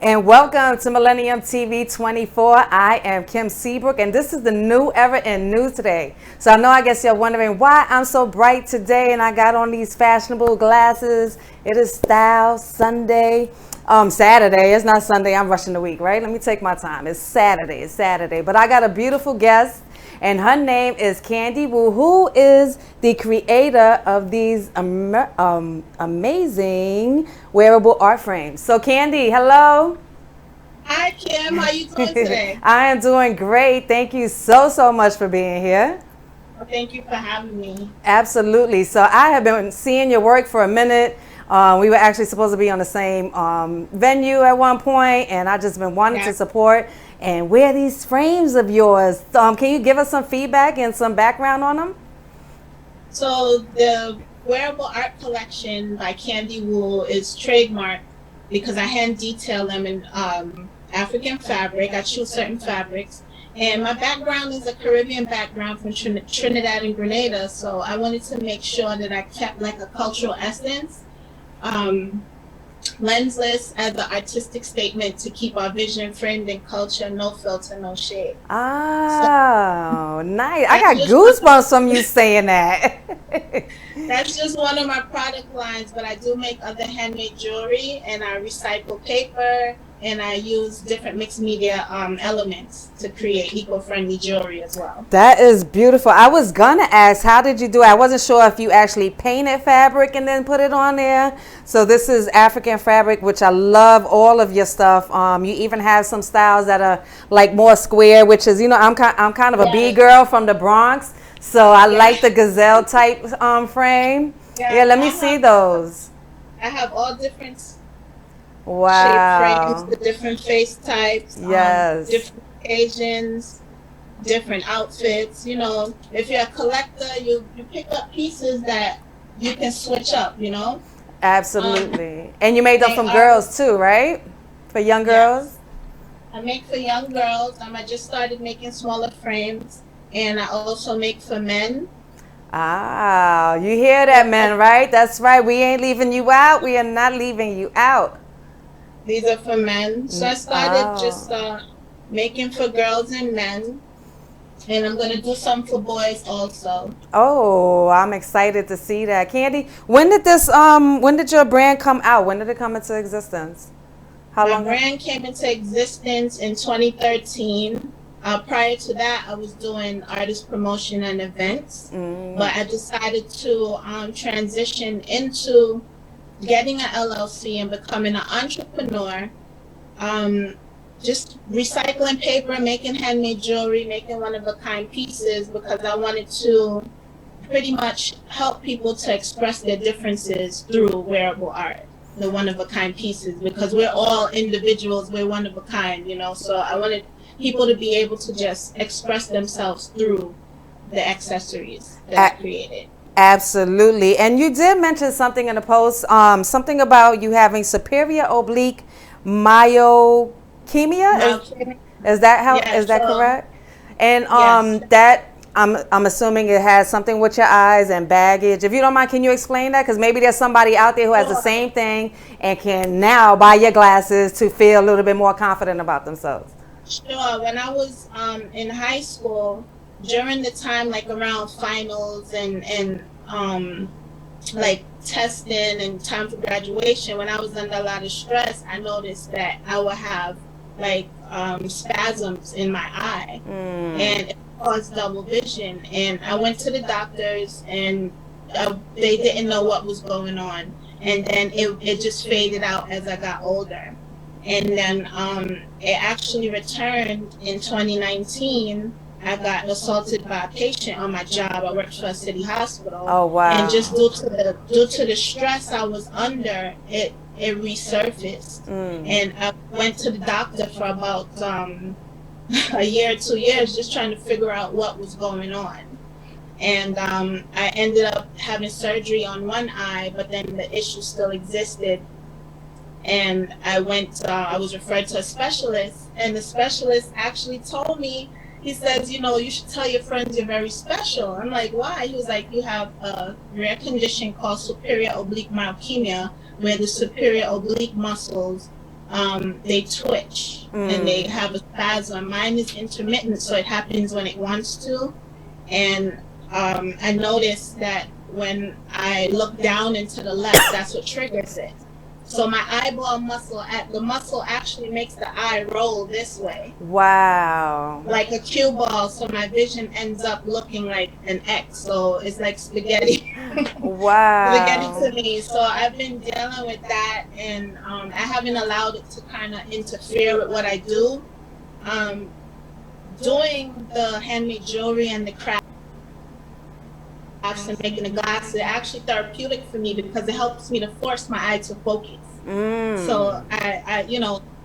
And welcome to Millennium TV 24. I am Kim Seabrook, and this is the new era in news today. So I guess you're wondering why I'm so bright today, and I got on these fashionable glasses. It is Style Sunday. Saturday. It's not Sunday. I'm rushing the week, right? Let me take my time. It's Saturday. It's Saturday. But I got a beautiful guest, and her name is Candy Wu, who is the creator of these amazing wearable art frames. So, Candy, hello. Hi Kim, how you doing today? I am doing great. Thank you so much for being here. Well, thank you for having me. Absolutely. So I have been seeing your work for a minute. We were actually supposed to be on the same venue at one point, and I just been wanting to support and wear these frames of yours. Can you give us some feedback and some background on them? So the wearable art collection by Candy Wool is trademarked because I hand detail them in African fabric. I choose certain fabrics. And my background is a Caribbean background from Trinidad and Grenada, so I wanted to make sure that I kept like a cultural essence. Lensless as an artistic statement to keep our vision framed in culture, no filter, no shade. Oh, nice. I got goosebumps from you saying that. That's just one of my product lines, but I do make other handmade jewelry, and I recycle paper, and I use different mixed media elements to create eco-friendly jewelry as well. That is beautiful. I was gonna ask, how did you do it? I wasn't sure if you actually painted fabric and then put it on there. So this is African fabric, which I love all of your stuff. You even have some styles that are like more square, which is, I'm kind of a bee girl from the Bronx, so I like the gazelle type frame. Yeah, let me see those. I have all different wow shape frames, the different face types, different occasions, different outfits. If you're a collector, you pick up pieces that you can switch up. Absolutely. And you made them from girls too, right? For young girls? Yes. I make for young girls. I just started making smaller frames, and I also make for men. Ah, you hear that, men, right? That's right. We ain't leaving you out. We are not leaving you out. These are for men. So I started just making for girls and men. And I'm going to do some for boys also. Oh, I'm excited to see that. Candy, when did your brand come out? When did it come into existence? How long? My brand came into existence in 2013. Prior to that, I was doing artist promotion and events. But I decided to transition into getting an LLC and becoming an entrepreneur, just recycling paper, making handmade jewelry, making one-of-a-kind pieces, because I wanted to pretty much help people to express their differences through wearable art, the one-of-a-kind pieces, because we're all individuals, we're one-of-a-kind, so I wanted people to be able to just express themselves through the accessories that I created. Absolutely. And you did mention something in the post, something about you having superior oblique myokemia. Is that correct? And that I'm assuming it has something with your eyes and baggage. If you don't mind, can you explain that? Because maybe there's somebody out there who has the same thing and can now buy your glasses to feel a little bit more confident about themselves. Sure. When I was in high school, during the time like around finals and like testing and time for graduation, when I was under a lot of stress, I noticed that I would have like spasms in my eye, and it caused double vision. And I went to the doctors, and they didn't know what was going on. And then it just faded out as I got older. And then it actually returned in 2019. I got assaulted by a patient on my job. I worked for a city hospital. Oh wow! And just due to the stress I was under, it resurfaced. And I went to the doctor for about a year or 2 years, just trying to figure out what was going on. And I ended up having surgery on one eye, but then the issue still existed. And I was referred to a specialist, and the specialist actually told me, he says, you should tell your friends you're very special. I'm like, why? He was like, you have a rare condition called superior oblique myokemia, where the superior oblique muscles they twitch and they have a spasm. Mine is intermittent, so it happens when it wants to. And I noticed that when I look down and to the left, that's what triggers it. So my eyeball muscle, the muscle actually makes the eye roll this way. Wow. Like a cue ball, so my vision ends up looking like an X. So it's like spaghetti. Wow. Spaghetti to me. So I've been dealing with that, and I haven't allowed it to kind of interfere with what I do. Doing the handmade jewelry and the crafts and making the glasses is actually therapeutic for me because it helps me to force my eye to focus. So I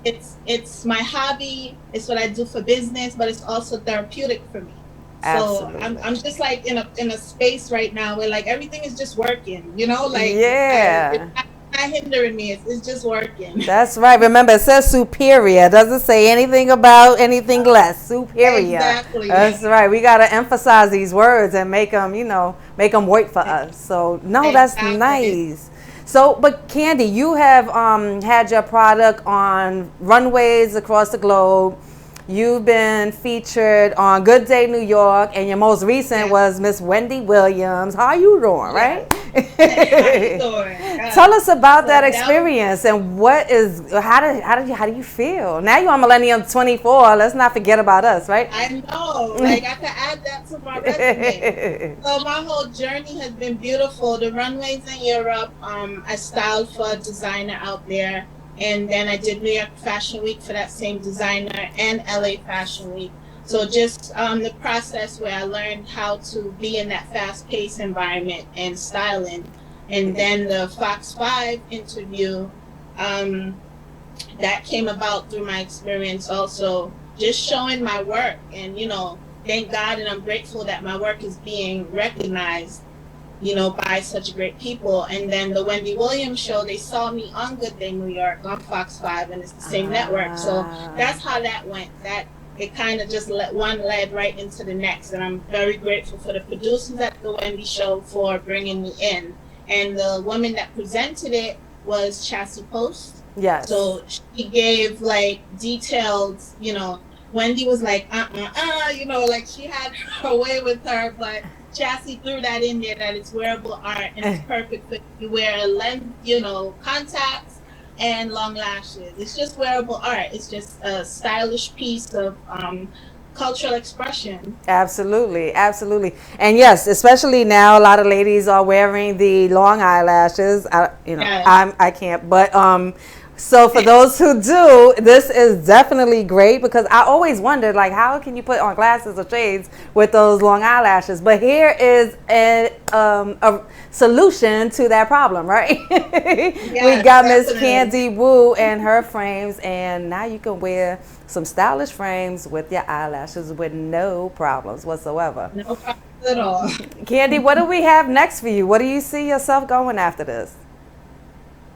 it's my hobby. It's what I do for business, but it's also therapeutic for me. Absolutely. So I'm just like in a space right now where like everything is just working, like yeah. it's not hindering me. It's just working. That's right. Remember, it says superior. It doesn't say anything about anything less. Superior. Exactly. That's right. We got to emphasize these words and make them, make them work for us. So, no, that's nice. So, but Candy, you have had your product on runways across the globe. You've been featured on Good Day New York, and your most recent was Miss Wendy Williams. How you doing, right? Tell us about that experience and how do you feel? Now you're on Millennium 24. Let's not forget about us, right? I know. Like I could add that to my resume. So my whole journey has been beautiful. The runways in Europe, I styled for a designer out there. And then I did New York Fashion Week for that same designer and LA Fashion Week. So just the process where I learned how to be in that fast-paced environment and styling. And then the Fox 5 interview, that came about through my experience also, just showing my work. And, thank God and I'm grateful that my work is being recognized by such great people. And then the Wendy Williams show, they saw me on Good Day New York on Fox 5, and it's the same network. So that's how that went. That it kind of just one led right into the next. And I'm very grateful for the producers at the Wendy show for bringing me in. And the woman that presented it was Chassie Post. Yes. So she gave like detailed, Wendy was like, like she had her way with her, but Chassie threw that in there that it's wearable art and it's perfect for you wear lens, contacts and long lashes. It's just wearable art. It's just a stylish piece of cultural expression. Absolutely, absolutely. And yes, especially now, a lot of ladies are wearing the long eyelashes. I can't, but so for those who do, this is definitely great because I always wondered, like, how can you put on glasses or shades with those long eyelashes? But here is a solution to that problem, right? Yes, we got Miss definitely. Candy Wu and her frames, and now you can wear some stylish frames with your eyelashes with no problems whatsoever. No problem at all. Candy, what do we have next for you? What do you see yourself going after this?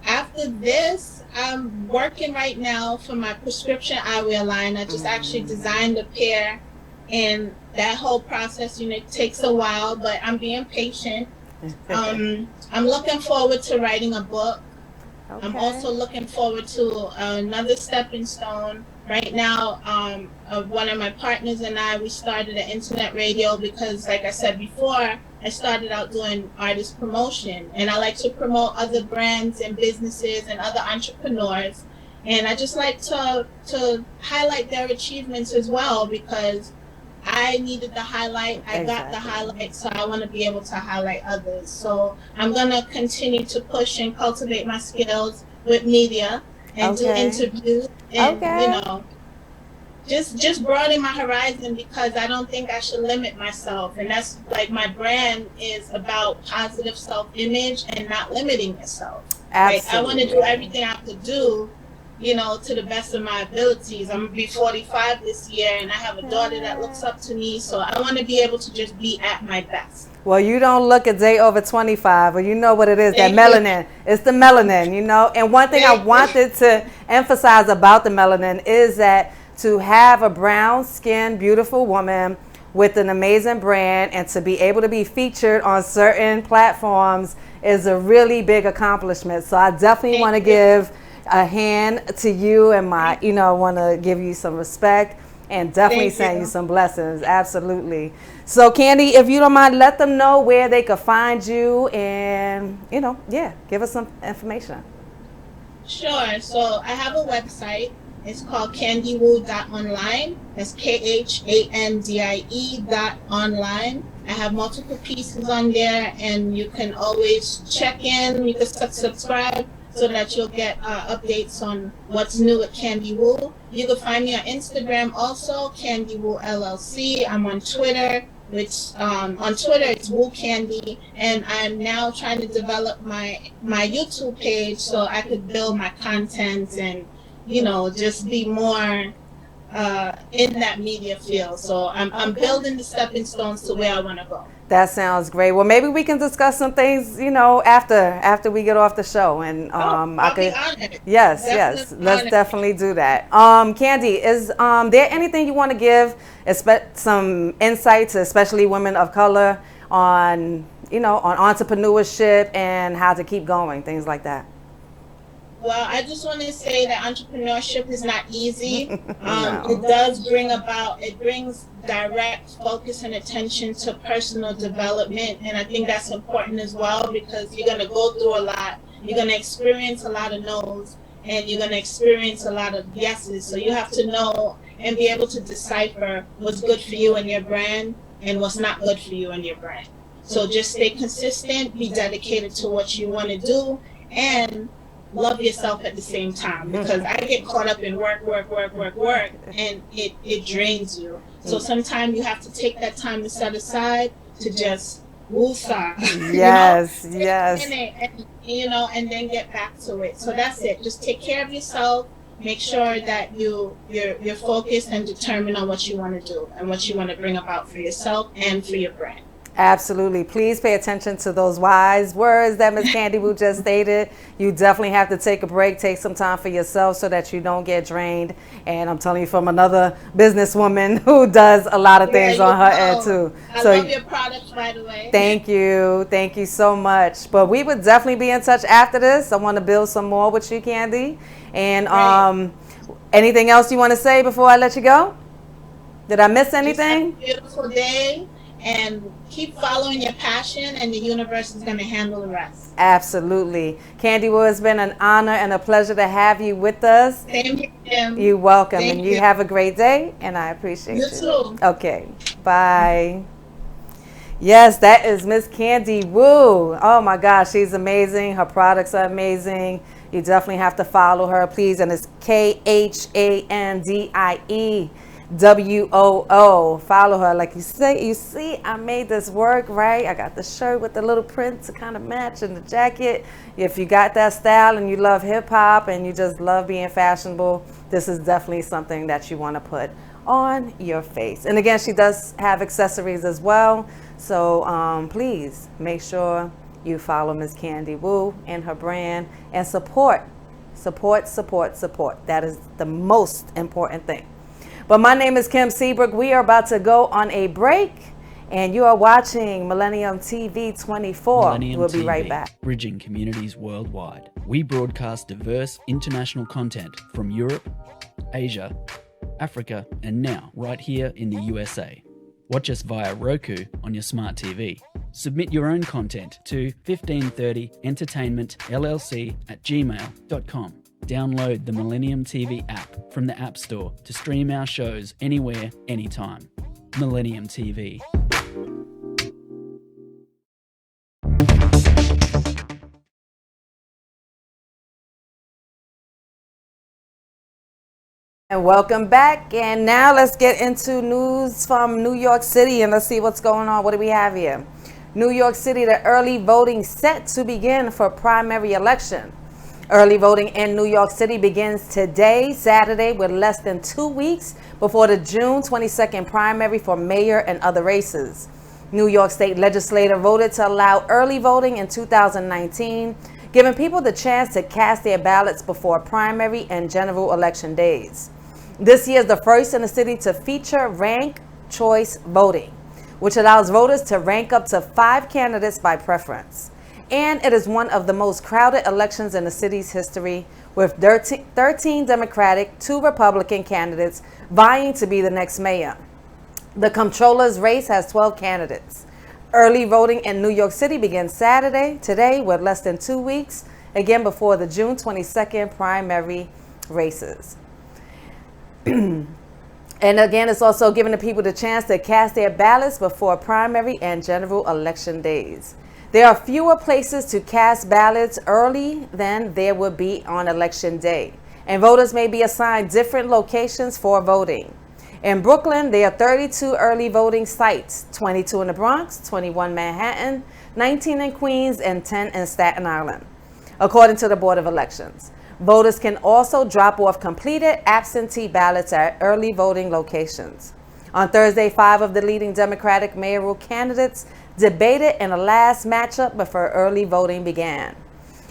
After this, I'm working right now for my prescription eyewear line. I just actually designed a pair, and that whole process, takes a while, but I'm being patient. I'm looking forward to writing a book. Okay. I'm also looking forward to another stepping stone. Right now, one of my partners and I, we started an internet radio because, like I said before, I started out doing artist promotion, and I like to promote other brands and businesses and other entrepreneurs. And I just like to highlight their achievements as well because I needed the highlight. I got the highlight, so I want to be able to highlight others. So I'm going to continue to push and cultivate my skills with media and do interviews and, just broaden my horizon because I don't think I should limit myself. And that's like my brand is about positive self-image and not limiting yourself. Absolutely. Like I want to do everything I have to do, to the best of my abilities. I'm going to be 45 this year, and I have a daughter that looks up to me, so I want to be able to just be at my best. Well, you don't look a day over 25, or you know what it is, that melanin. It's the melanin, And one thing I wanted to emphasize about the melanin is that to have a brown-skinned, beautiful woman with an amazing brand and to be able to be featured on certain platforms is a really big accomplishment. So I definitely want to give a hand to you and my, want to give you some respect and definitely send you some blessings. Absolutely. So Candy, if you don't mind, let them know where they could find you and, give us some information. Sure. So I have a website. It's called candywoo.online. That's KHANDIE.online. I have multiple pieces on there, and you can always check in. You can subscribe so that you'll get updates on what's new at Candy Woo. You can find me on Instagram also, Candy Woo LLC. I'm on Twitter, which on Twitter it's Woo Candy, and I'm now trying to develop my YouTube page so I could build my content and just be more in that media field. So I'm building the stepping stones to where I want to go. That sounds great. Well, maybe we can discuss some things, after we get off the show. And I'll be honored. Yes, let's definitely do that. Candy, is there anything you want to give, some insights, especially women of color, on on entrepreneurship and how to keep going, things like that? Well, I just want to say that entrepreneurship is not easy. No. It brings direct focus and attention to personal development. And I think that's important as well, because you're going to go through a lot. You're going to experience a lot of no's, and you're going to experience a lot of yeses. So you have to know and be able to decipher what's good for you and your brand and what's not good for you and your brand. So just stay consistent, be dedicated to what you want to do, and love yourself at the same time, because I get caught up in work, and it drains you. So sometimes you have to take that time to set aside to just woosah. Yes. And then get back to it. So that's it. Just take care of yourself. Make sure that you're focused and determined on what you want to do and what you want to bring about for yourself and for your brand. Absolutely. Please pay attention to those wise words that Ms. Candy Woo just stated. You definitely have to take a break, take some time for yourself so that you don't get drained. And I'm telling you from another businesswoman who does a lot of things on her end too. I love your products, by the way. Thank you. Thank you so much. But we would definitely be in touch after this. I want to build some more with you, Candy. And anything else you want to say before I let you go? Did I miss anything? Just have a beautiful day. And keep following your passion, and the universe is going to handle the rest. Absolutely. Candy Woo, it's been an honor and a pleasure to have you with us. Same here, Kim. You're welcome. And you have a great day, and I appreciate you. You too. Okay. Bye. Yes, that is Miss Candy Woo. Oh, my gosh. She's amazing. Her products are amazing. You definitely have to follow her, please. And it's KHANDIE. WOO. Follow her. Like you see, I made this work, right? I got the shirt with the little print to kind of match, and the jacket. If you got that style and you love hip hop and you just love being fashionable, this is definitely something that you want to put on your face. And again, she does have accessories as well. So please make sure you follow Ms. Candy Woo and her brand and support. That is the most important thing. But my name is Kim Seabrook. We are about to go on a break, and you are watching Millennium TV 24. Millennium We'll be TV, right back. Bridging communities worldwide. We broadcast diverse international content from Europe, Asia, Africa, and now right here in the USA. Watch us via Roku on your smart TV. Submit your own content to 1530entertainmentllc@gmail.com. Download the Millennium TV app from the App Store to stream our shows anywhere, anytime. Millennium TV. And welcome back. And now let's get into news from New York City, and let's see what's going on. What do we have here? New York City, the early voting set to begin for primary election. Early voting in New York City begins today, Saturday, with less than 2 weeks before the June 22nd primary for mayor and other races. New York State legislature voted to allow early voting in 2019, giving people the chance to cast their ballots before primary and general election days. This year is the first in the city to feature ranked choice voting, which allows voters to rank up to 5 candidates by preference. and it is one of the most crowded elections in the city's history, with 13 Democratic, 2 Republican candidates vying to be the next mayor. The comptroller's race has 12 candidates. Early voting in New York City begins today, with less than 2 weeks, again before the June 22nd primary races. And again, it's also giving the people the chance to cast their ballots before primary and general election days. There are fewer places to cast ballots early than there would be on election day, and voters may be assigned different locations for voting. In Brooklyn, there are 32 early voting sites, 22 in the Bronx, 21 in Manhattan, 19 in Queens, and 10 in Staten Island, according to the Board of Elections. Voters can also drop off completed absentee ballots at early voting locations. On Thursday, 5 of the leading Democratic mayoral candidates debated in a last matchup before early voting began.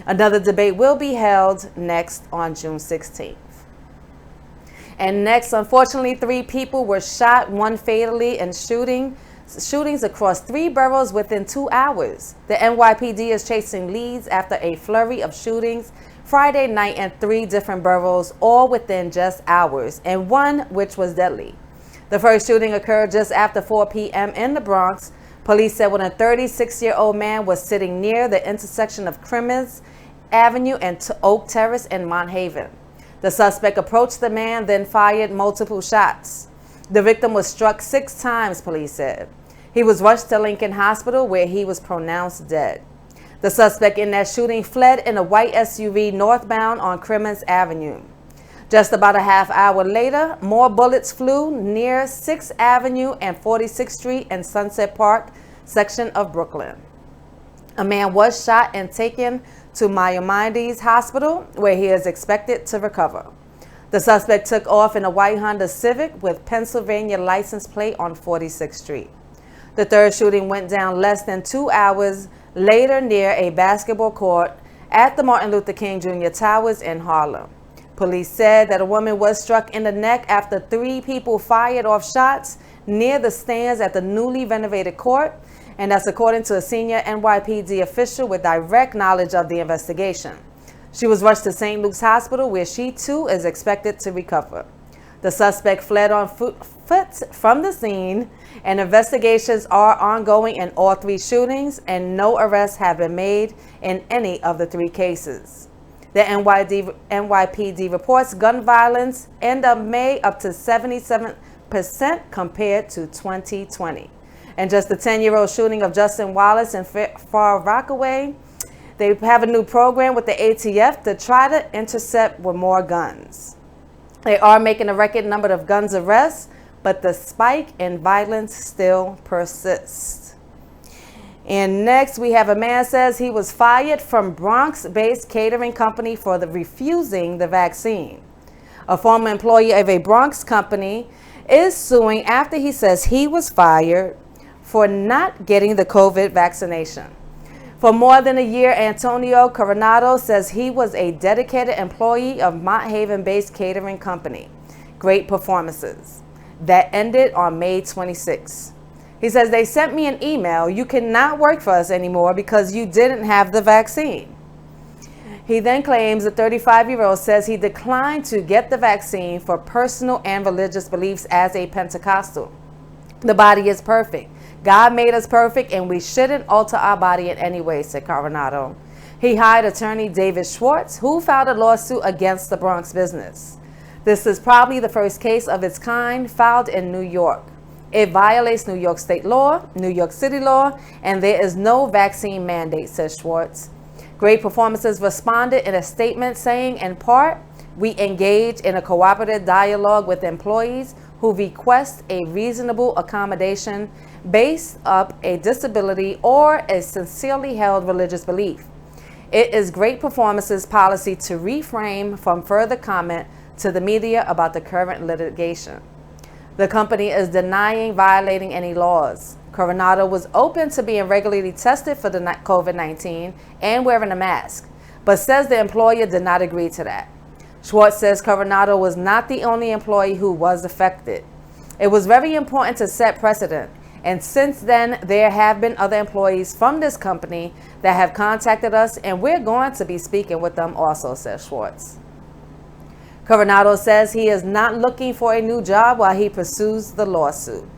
Another debate will be held next on June 16th. And next, unfortunately, 3 people were shot, 1 fatally, in shootings across 3 boroughs within 2 hours. The NYPD is chasing leads after a flurry of shootings Friday night in 3 different boroughs, all within just hours, and 1 which was deadly. The first shooting occurred just after 4 p.m. in the Bronx. Police said when a 36-year-old man was sitting near the intersection of Crimmins Avenue and Oak Terrace in Mont Haven. The suspect approached the man, then fired multiple shots. The victim was struck 6 times, police said. He was rushed to Lincoln Hospital, where he was pronounced dead. The suspect in that shooting fled in a white SUV northbound on Crimmins Avenue. Just about a half hour later, more bullets flew near 6th Avenue and 46th Street and Sunset Park section of Brooklyn. A man was shot and taken to Maimonides Hospital, where he is expected to recover. The suspect took off in a white Honda Civic with Pennsylvania license plate on 46th Street. The third shooting went down less than 2 hours later near a basketball court at the Martin Luther King Jr. Towers in Harlem. Police said that a woman was struck in the neck after 3 people fired off shots near the stands at the newly renovated court, and that's according to a senior NYPD official with direct knowledge of the investigation. She was rushed to St. Luke's Hospital, where she too is expected to recover. The suspect fled on foot from the scene, and investigations are ongoing in all 3 shootings, and no arrests have been made in any of the 3 cases. The NYPD reports gun violence end of May up to 77% compared to 2020. And just the 10-year-old shooting of Justin Wallace in Far Rockaway, they have a new program with the ATF to try to intercept with more guns. They are making a record number of guns arrests, but the spike in violence still persists. And next, we have a man says he was fired from Bronx-based catering company for refusing the vaccine. A former employee of a Bronx company is suing after he says he was fired for not getting the COVID vaccination. For more than a year, Antonio Coronado says he was a dedicated employee of Mont Haven-based catering company, Great Performances, that ended on May 26. He says, they sent me an email, you cannot work for us anymore because you didn't have the vaccine. He then claims the 35-year-old says he declined to get the vaccine for personal and religious beliefs as a Pentecostal. The body is perfect. God made us perfect, and we shouldn't alter our body in any way, said Coronado. He hired attorney David Schwartz, who filed a lawsuit against the Bronx business. This is probably the first case of its kind filed in New York. It violates New York state law, New York City law, and there is no vaccine mandate, says Schwartz. Great Performances responded in a statement saying, in part, we engage in a cooperative dialogue with employees who request a reasonable accommodation based up a disability or a sincerely held religious belief. It is Great Performances' policy to refrain from further comment to the media about the current litigation. The company is denying violating any laws. Coronado was open to being regularly tested for the COVID-19 and wearing a mask, but says the employer did not agree to that. Schwartz says Coronado was not the only employee who was affected. It was very important to set precedent, And since then, there have been other employees from this company that have contacted us, and we're going to be speaking with them also, says Schwartz. Coronado says he is not looking for a new job while he pursues the lawsuit.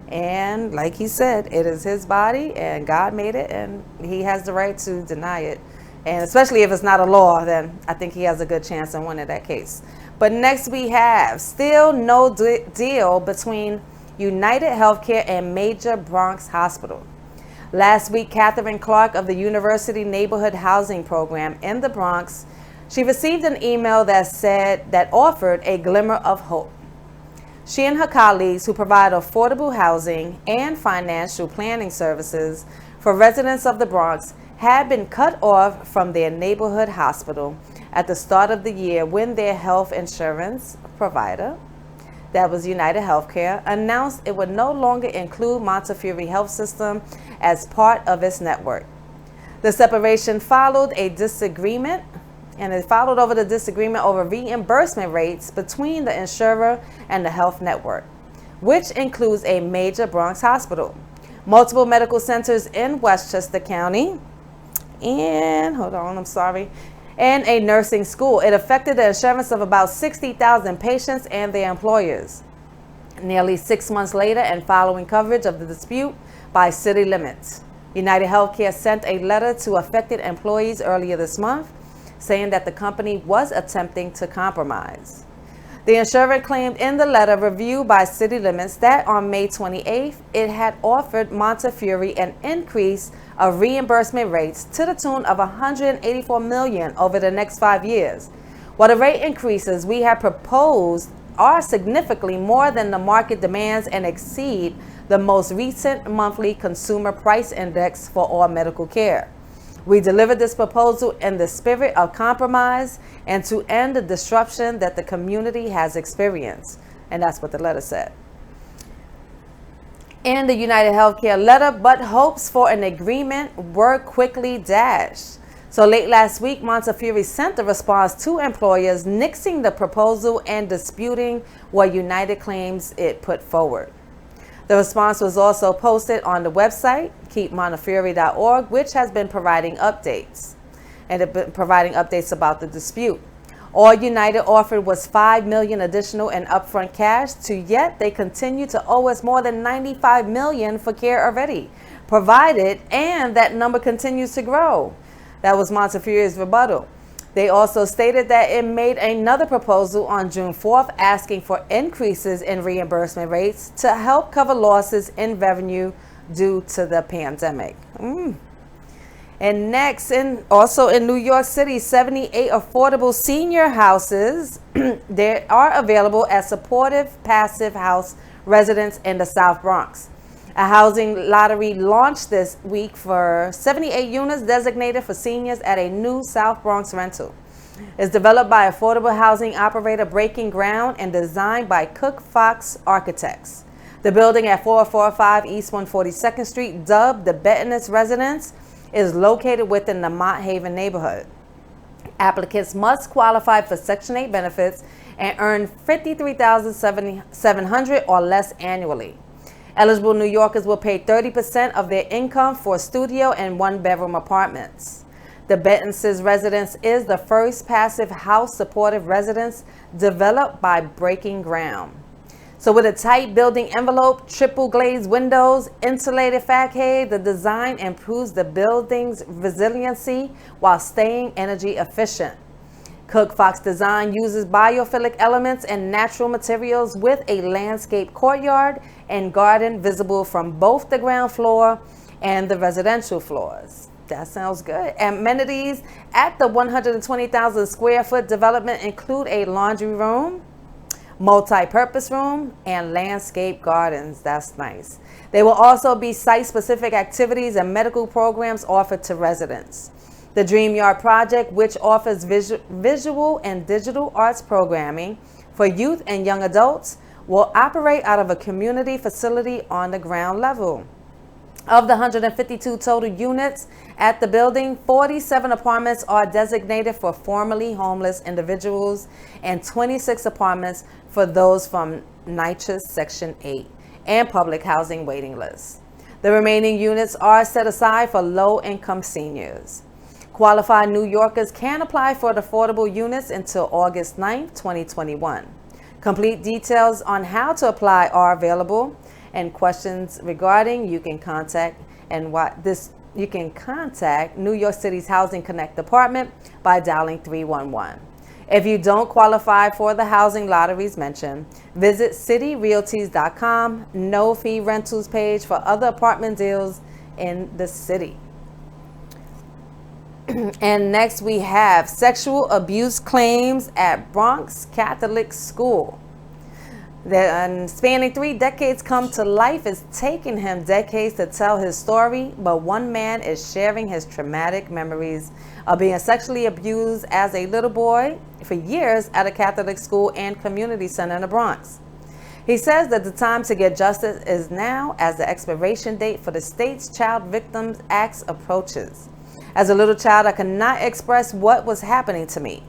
And like he said, it is his body and God made it, and he has the right to deny it. And especially if it's not a law, then I think he has a good chance in winning that case. But next we have still no deal between United Healthcare and Major Bronx Hospital. Last week, Catherine Clark of the University Neighborhood Housing Program in the Bronx, she received an email that offered a glimmer of hope. She and her colleagues, who provide affordable housing and financial planning services for residents of the Bronx, had been cut off from their neighborhood hospital at the start of the year when their health insurance provider, that was United Healthcare, announced it would no longer include Montefiore Health System as part of its network. The separation followed a disagreement, and it followed over the disagreement over reimbursement rates between the insurer and the health network, which includes a major Bronx hospital, multiple medical centers in Westchester County, and and a nursing school. It affected the insurance of about 60,000 patients and their employers. Nearly 6 months later, and following coverage of the dispute by City Limits, United Healthcare sent a letter to affected employees earlier this month, saying that the company was attempting to compromise. The insurer claimed in the letter reviewed by City Limits that on May 28th, it had offered Montefiore an increase of reimbursement rates to the tune of $184 million over the next 5 years. While the rate increases we have proposed are significantly more than the market demands and exceed the most recent monthly consumer price index for all medical care. We delivered this proposal in the spirit of compromise and to end the disruption that the community has experienced. And that's what the letter said. In the United Healthcare letter, but hopes for an agreement were quickly dashed. So late last week, Montefiore sent a response to employers nixing the proposal and disputing what United claims it put forward. The response was also posted on the website, keepmontefiore.org, which has been providing updates about the dispute. All United offered was $5 million additional in upfront cash, yet they continue to owe us more than $95 million for care already provided, and that number continues to grow. That was Montefiore's rebuttal. They also stated that it made another proposal on June 4th asking for increases in reimbursement rates to help cover losses in revenue due to the pandemic. And next, also in New York City, 78 affordable senior houses they are available as supportive passive house residents in the South Bronx. A housing lottery launched this week for 78 units designated for seniors at a new South Bronx rental. It's developed by affordable housing operator Breaking Ground and designed by Cook Fox Architects. The building at 445 East 142nd Street, dubbed the Bentonist Residence, is located within the Mott Haven neighborhood. Applicants must qualify for Section 8 benefits and earn $53,700 or less annually. Eligible New Yorkers will pay 30% of their income for studio and one-bedroom apartments. The Benton's residence is the first passive house supportive residence developed by Breaking Ground. So with a tight building envelope, triple glazed windows, insulated facade, the design improves the building's resiliency while staying energy efficient. Cook Fox Design uses biophilic elements and natural materials with a landscape courtyard and garden visible from both the ground floor and the residential floors. That sounds good. Amenities at the 120,000 square foot development include a laundry room, multi-purpose room, and landscape gardens. That's nice. There will also be site-specific activities and medical programs offered to residents. The Dream Yard Project, which offers visual and digital arts programming for youth and young adults, will operate out of a community facility on the ground level. Of the 152 total units at the building, 47 apartments are designated for formerly homeless individuals and 26 apartments for those from NYCHA's Section 8. and public housing waiting lists. The remaining units are set aside for low-income seniors. Qualified New Yorkers can apply for the affordable units until August 9, 2021. Complete details on how to apply are available, and questions regarding you can contact New York City's Housing Connect department by dialing 311. If you don't qualify for the housing lotteries mentioned, visit cityrealties.com no-fee rentals page for other apartment deals in the city. And next we have sexual abuse claims at Bronx Catholic School. The spanning 3 decades come to life. It's taken him decades to tell his story, but one man is sharing his traumatic memories of being sexually abused as a little boy for years at a Catholic school and community center in the Bronx. He says that the time to get justice is now as the expiration date for the state's Child Victims Act approaches. As a little child, I could not express what was happening to me.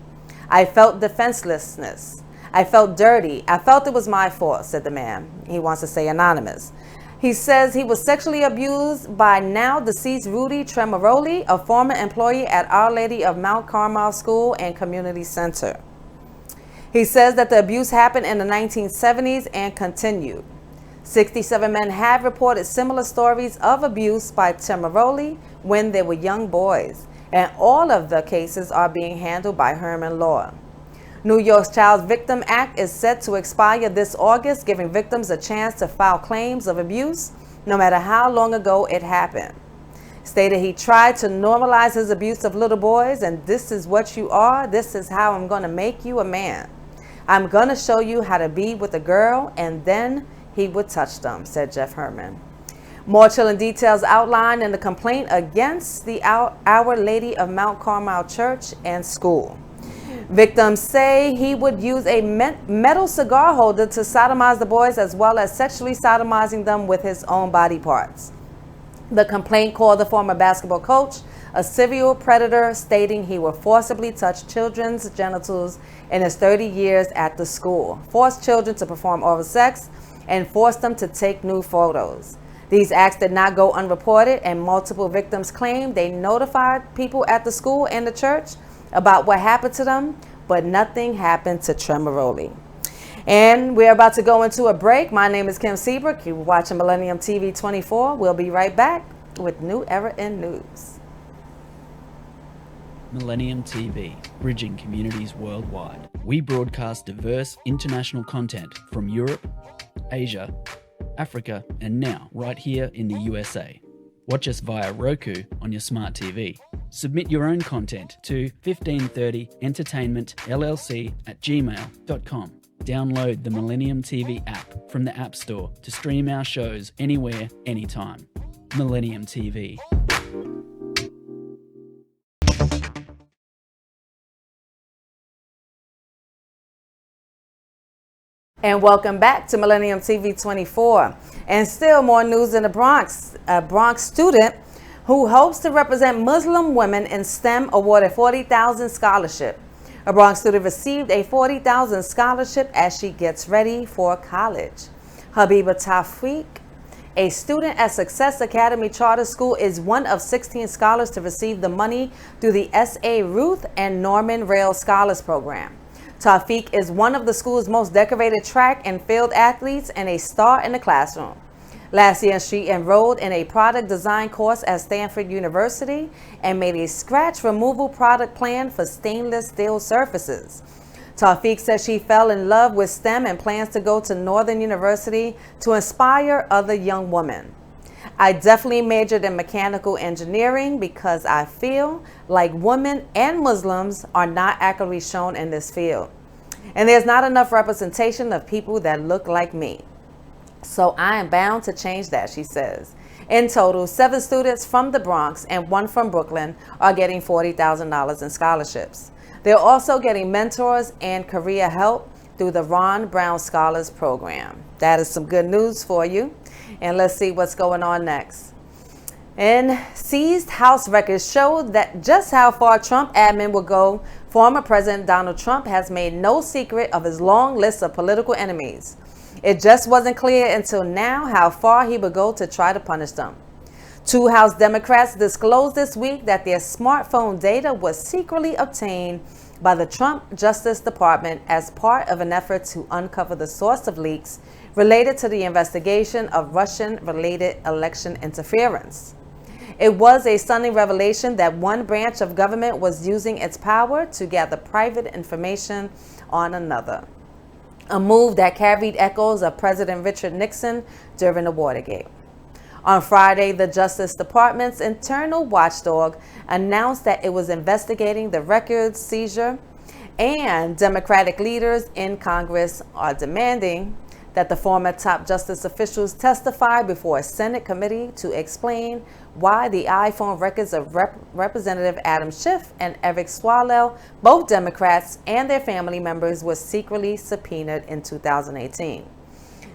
I felt defenselessness. I felt dirty. I felt it was my fault, said the man. He wants to stay anonymous. He says he was sexually abused by now deceased Rudy Tremoroli, a former employee at Our Lady of Mount Carmel School and Community Center. He says that the abuse happened in the 1970s and continued. 67 men have reported similar stories of abuse by Tremoroli when they were young boys, and all of the cases are being handled by Herman Law. New York's Child Victim Act is set to expire this August, giving victims a chance to file claims of abuse, no matter how long ago it happened. Stated he tried to normalize his abuse of little boys, and this is what you are, this is how I'm going to make you a man. I'm going to show you how to be with a girl, and then he would touch them, said Jeff Herman. More chilling details outlined in the complaint against the Our Lady of Mount Carmel Church and School. Victims say he would use a metal cigar holder to sodomize the boys, as well as sexually sodomizing them with his own body parts. The complaint called the former basketball coach a serial predator, stating he would forcibly touch children's genitals in his 30 years at the school, force children to perform oral sex, and force them to take nude photos. These acts did not go unreported, and multiple victims claimed they notified people at the school and the church about what happened to them, but nothing happened to Tremoroli. And we're about to go into a break. My name is Kim Seabrook. You're watching Millennium TV 24. We'll be right back with New Era in News. Millennium TV, bridging communities worldwide. We broadcast diverse international content from Europe, Asia, Africa, and now right here in the USA. Watch us via Roku on your smart TV. Submit your own content to 1530entertainmentllc@gmail.com. Download the Millennium TV app from the App Store to stream our shows anywhere, anytime. Millennium TV. And welcome back to Millennium TV 24. And still more news in the Bronx. A Bronx student who hopes to represent Muslim women in STEM awarded $40,000 scholarship. A Bronx student received a $40,000 scholarship as she gets ready for college. Habiba Tawfiq, a student at Success Academy Charter School, is one of 16 scholars to receive the money through the S.A. Ruth and Norman Rail Scholars Program. Tawfiq is one of the school's most decorated track and field athletes and a star in the classroom. Last year, she enrolled in a product design course at Stanford University and made a scratch removal product plan for stainless steel surfaces. Tawfiq says she fell in love with STEM and plans to go to Northern University to inspire other young women. I definitely majored in mechanical engineering because I feel like women and Muslims are not accurately shown in this field. And there's not enough representation of people that look like me. So I am bound to change that, she says. In total, 7 students from the Bronx and 1 from Brooklyn are getting $40,000 in scholarships. They're also getting mentors and career help through the Ron Brown Scholars Program. That is some good news for you. And let's see what's going on next. And seized House records show that just how far Trump admin will go. Former President Donald Trump has made no secret of his long list of political enemies. It just wasn't clear until now how far he would go to try to punish them. Two House Democrats disclosed this week that their smartphone data was secretly obtained by the Trump Justice Department as part of an effort to uncover the source of leaks related to the investigation of Russian-related election interference. It was a stunning revelation that one branch of government was using its power to gather private information on another, a move that carried echoes of President Richard Nixon during the Watergate. On Friday, the Justice Department's internal watchdog announced that it was investigating the records seizure, and Democratic leaders in Congress are demanding that the former top justice officials testify before a Senate committee to explain why the iPhone records of Representative Adam Schiff and Eric Swalwell, both Democrats, and their family members were secretly subpoenaed in 2018.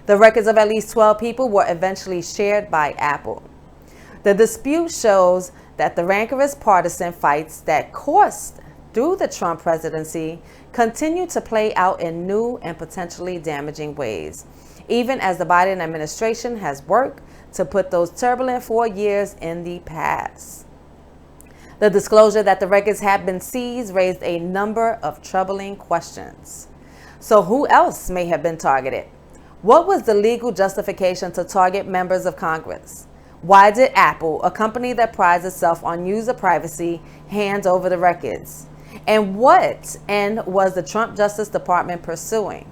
The records of at least 12 people were eventually shared by Apple. The dispute shows that the rancorous partisan fights that coursed through the Trump presidency continue to play out in new and potentially damaging ways, even as the Biden administration has worked to put those turbulent 4 years in the past. The disclosure that the records had been seized raised a number of troubling questions. So who else may have been targeted? What was the legal justification to target members of Congress? Why did Apple, a company that prides itself on user privacy, hand over the records? And what end was the Trump Justice Department pursuing?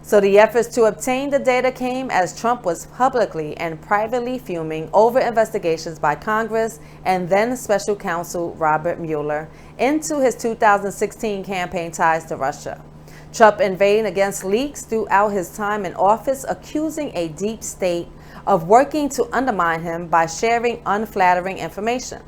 So the efforts to obtain the data came as Trump was publicly and privately fuming over investigations by Congress and then special counsel Robert Mueller into his 2016 campaign ties to Russia. Trump inveighed against leaks throughout his time in office, accusing a deep state of working to undermine him by sharing unflattering information.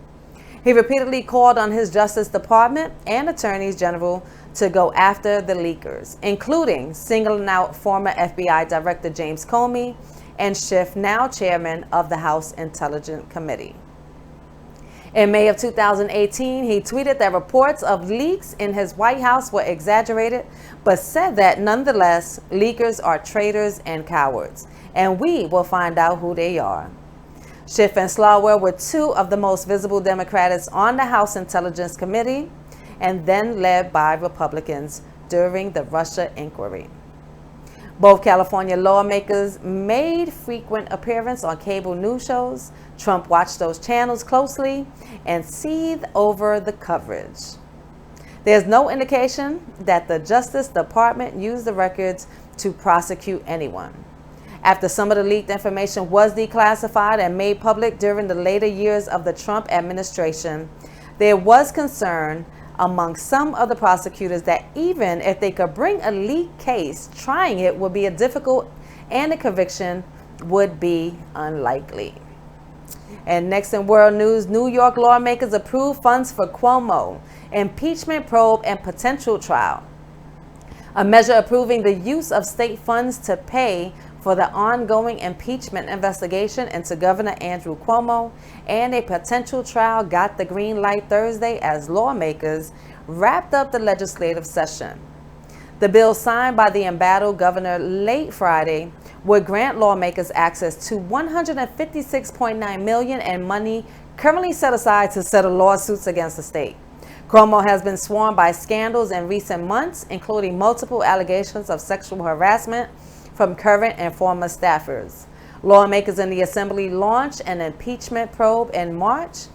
He repeatedly called on his Justice Department and attorneys general to go after the leakers, including singling out former FBI Director James Comey and Schiff, now chairman of the House Intelligence Committee. In May of 2018, he tweeted that reports of leaks in his White House were exaggerated, but said that nonetheless, leakers are traitors and cowards, and we will find out who they are. Schiff and Swalwell were two of the most visible Democrats on the House Intelligence Committee, and then led by Republicans during the Russia inquiry. Both California lawmakers made frequent appearances on cable news shows. Trump watched those channels closely and seethed over the coverage. There's no indication that the Justice Department used the records to prosecute anyone. After some of the leaked information was declassified and made public during the later years of the Trump administration, there was concern among some of the prosecutors that even if they could bring a leaked case, trying it would be difficult and a conviction would be unlikely. And next in world news, New York lawmakers approved funds for Cuomo, impeachment probe and potential trial. A measure approving the use of state funds to pay for the ongoing impeachment investigation into Governor Andrew Cuomo and a potential trial got the green light Thursday as lawmakers wrapped up the legislative session. The bill signed by the embattled governor late Friday would grant lawmakers access to $156.9 million in money currently set aside to settle lawsuits against the state. Cuomo has been swarmed by scandals in recent months, including multiple allegations of sexual harassment from current and former staffers. Lawmakers in the Assembly launched an impeachment probe in March,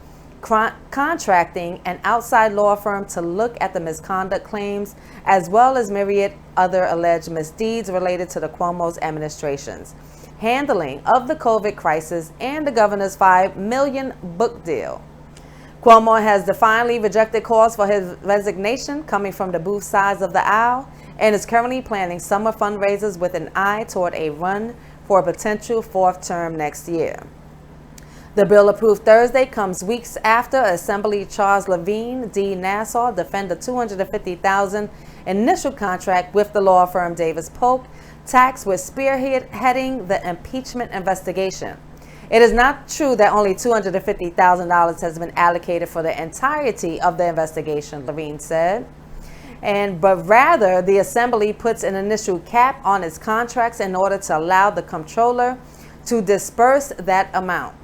contracting an outside law firm to look at the misconduct claims, as well as myriad other alleged misdeeds related to the Cuomo's administration's handling of the COVID crisis and the governor's $5 million book deal. Cuomo has defiantly rejected calls for his resignation coming from the booth sides of the aisle and is currently planning summer fundraisers with an eye toward a run for a potential fourth term next year. The bill approved Thursday comes weeks after Assembly Charles Levine D. Nassau defended the $250,000 initial contract with the law firm Davis Polk, tasked with spearheading the impeachment investigation. It is not true that only $250,000 has been allocated for the entirety of the investigation, Levine said. but rather the assembly puts an initial cap on its contracts in order to allow the comptroller to disperse that amount.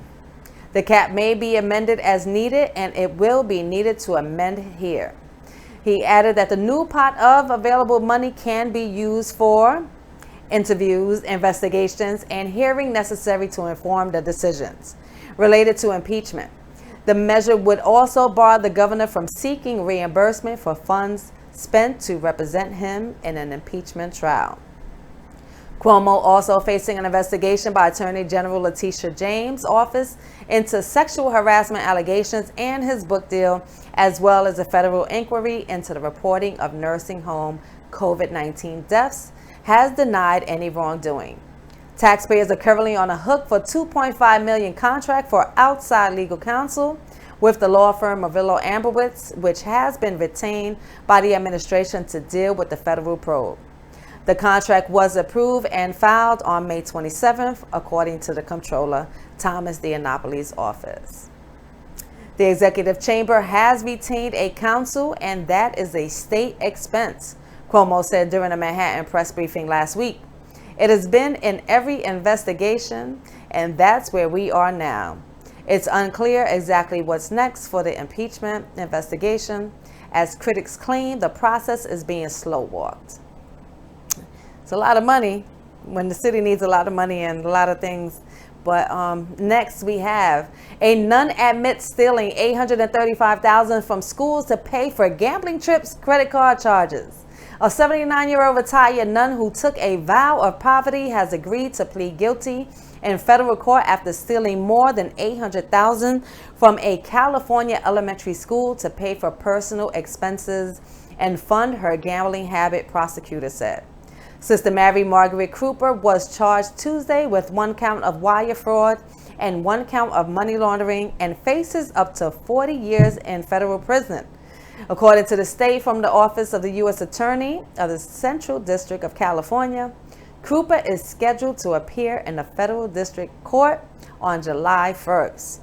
The cap may be amended as needed, and it will be needed to amend here. He added that the new pot of available money can be used for interviews, investigations, and hearing necessary to inform the decisions related to impeachment. The measure would also bar the governor from seeking reimbursement for funds spent to represent him in an impeachment trial. Cuomo also facing an investigation by Attorney General Letitia James' office into sexual harassment allegations and his book deal, as well as a federal inquiry into the reporting of nursing home COVID-19 deaths, has denied any wrongdoing. Taxpayers are currently on a hook for $2.5 million contract for outside legal counsel with the law firm Marvillo Amberwitz, which has been retained by the administration to deal with the federal probe. The contract was approved and filed on May 27th, according to the Comptroller Thomas D'Annapoli's office. The executive chamber has retained a counsel, and that is a state expense, Cuomo said during a Manhattan press briefing last week. It has been in every investigation, and that's where we are now. It's unclear exactly what's next for the impeachment investigation. As critics claim, the process is being slow-walked. It's a lot of money when the city needs a lot of money and a lot of things. But next we have a nun admits stealing $835,000 from schools to pay for gambling trips, credit card charges. A 79-year-old retired nun who took a vow of poverty has agreed to plead guilty in federal court after stealing more than $800,000 from a California elementary school to pay for personal expenses and fund her gambling habit, prosecutors said. Sister Mary Margaret Cooper was charged Tuesday with 1 count of wire fraud and 1 count of money laundering and faces up to 40 years in federal prison. According to the state from the Office of the U.S. Attorney of the Central District of California, Cooper is scheduled to appear in the federal district court on July 1st.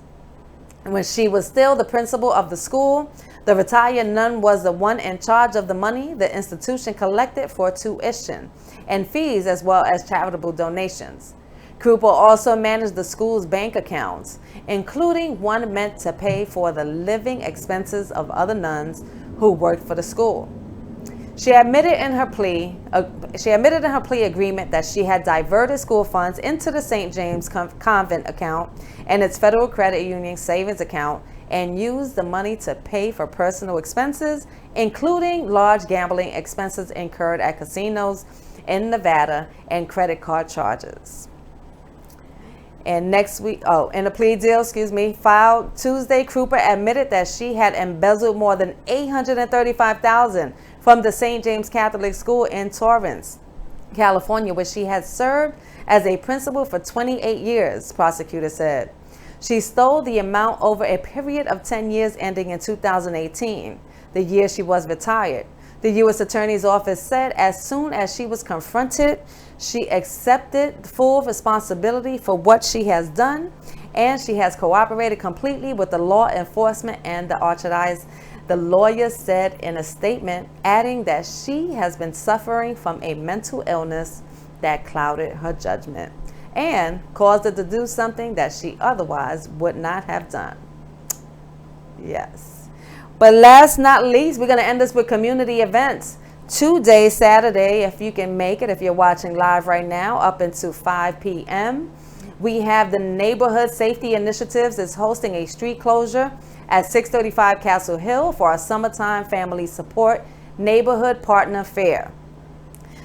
When she was still the principal of the school, the retired nun was the one in charge of the money the institution collected for tuition and fees, as well as charitable donations. Cooper also managed the school's bank accounts, including one meant to pay for the living expenses of other nuns who worked for the school. She admitted in her plea agreement that she had diverted school funds into the St. James Convent account and its Federal Credit Union savings account and used the money to pay for personal expenses, including large gambling expenses incurred at casinos in Nevada and credit card charges. And next week, in a plea deal, filed Tuesday, Cooper admitted that she had embezzled more than $835,000 from the St. James Catholic School in Torrance, California, where she had served as a principal for 28 years, prosecutors said. She stole the amount over a period of 10 years ending in 2018, the year she was retired. The U.S. Attorney's Office said as soon as she was confronted, she accepted full responsibility for what she has done, and she has cooperated completely with the law enforcement and the Archdiocese, the lawyer said in a statement, adding that she has been suffering from a mental illness that clouded her judgment and caused her to do something that she otherwise would not have done. Yes. But last not least, we're going to end this with community events. Today, Saturday, if you can make it, if you're watching live right now, up until 5 p.m., we have the Neighborhood Safety Initiatives is hosting a street closure at 635 Castle Hill for our Summertime Family Support Neighborhood Partner Fair.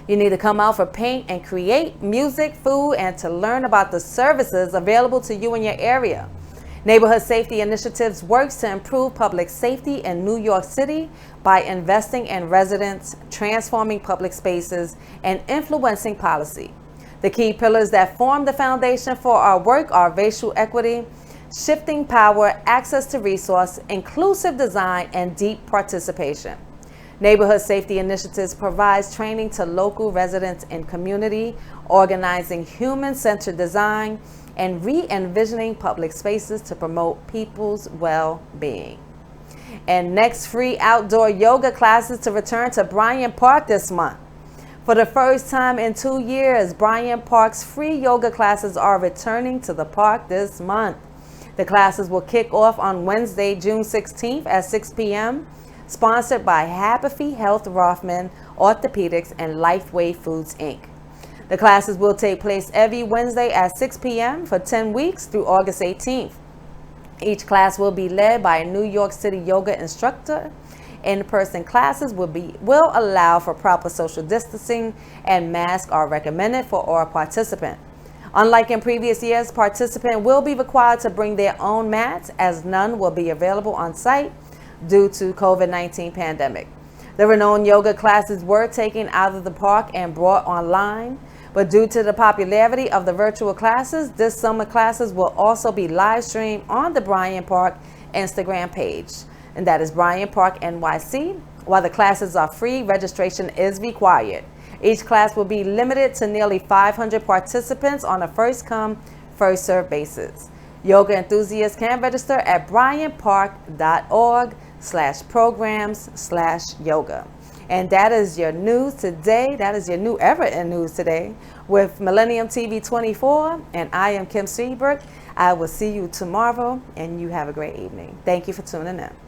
You need to come out for paint and create, music, food, and to learn about the services available to you in your area. Neighborhood Safety Initiatives works to improve public safety in New York City by investing in residents, transforming public spaces, and influencing policy. The key pillars that form the foundation for our work are racial equity, shifting power, access to resource, inclusive design, and deep participation. Neighborhood Safety Initiatives provides training to local residents and community, organizing human-centered design, and re-envisioning public spaces to promote people's well-being. And next, free outdoor yoga classes to return to Bryant Park this month. For the first time in 2 years, Bryant Park's free yoga classes are returning to the park this month. The classes will kick off on Wednesday, June 16th at 6 p.m., sponsored by Happy Health Rothman Orthopedics and Lifeway Foods, Inc. The classes will take place every Wednesday at 6 p.m. for 10 weeks through August 18th. Each class will be led by a New York City yoga instructor. In-person classes will allow for proper social distancing, and masks are recommended for all participants. Unlike in previous years, participants will be required to bring their own mats, as none will be available on site due to COVID-19 pandemic. The renowned yoga classes were taken out of the park and brought online, but due to the popularity of the virtual classes, this summer classes will also be live streamed on the Bryant Park Instagram page, and that is Bryant Park NYC. While the classes are free, registration is required. Each class will be limited to nearly 500 participants on a first-come, first-served basis. Yoga enthusiasts can register at bryantpark.org/programs/yoga. And that is your news today. That is your new era in news today with Millennium TV 24. And I am Kim Seabrook. I will see you tomorrow, and you have a great evening. Thank you for tuning in.